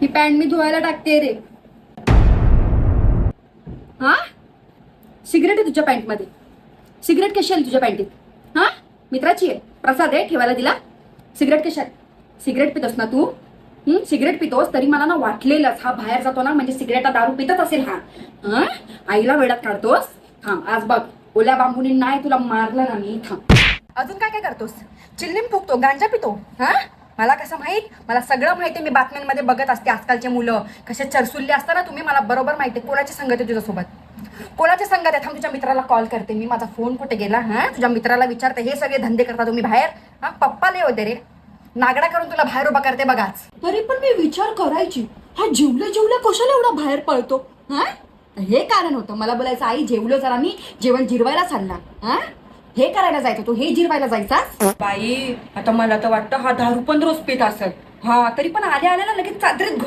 ही pant मी धुवायला टाकते रे. हा, सिगरेट आहे तुझ्या पॅन्ट मध्ये. सिगरेट कशी आली तुझ्या पॅन्टीत? हा, मित्राची आहे, प्रसाद आहे, ठेवायला दिला. सिगरेट कशा? सिगरेट पितोस ना तू? सिगरेट पितोस तरी मला ना वाटलेलंच हा बाहेर जातो ना म्हणजे सिगरेटा दारू पितच असेल हा. आईला वेळात काढतोस. थांब आज बघ, ओल्या बांबूनी नाही तुला मारलं ना मी. थांब. अजून काय काय करतोस? चिल्लीम फुकतो, गांजा पितो. हा, मला कसं माहित? मला सगळं माहिती. मी बातम्यांमध्ये बघत असते आजकालचे मुलं कशा चरसुल्ले असतात ना तुम्ही. मला बरोबर माहिती कोणाची संगत आहे तुझ्यासोबत, कोणाची संगत आहे. थांब, तुझ्या मित्राला कॉल करते मी. माझा फोन कुठे गेला? हा, तुझ्या मित्राला विचारते. हे सगळे धंदे करता तुम्ही बाहेर? हा, पप्पा लय होते रे, नागडा करून तुला बाहेर उभा करते बघाच. तरी पण मी विचार करायची, हा जेवल्या कशाला एवढा बाहेर पळतो? हा, हे कारण होतं. मला बोलायचं आई जेवलो जरा, मी जेवण जिरवायला चालला. हा, हे करायला जायचं, तू हे जिरवायला जायचा. बाई आता मला तर वाटतं हा दारू पण रोज पित असेल. हा, तरी पण आल्या आल्या लगेच चादरीत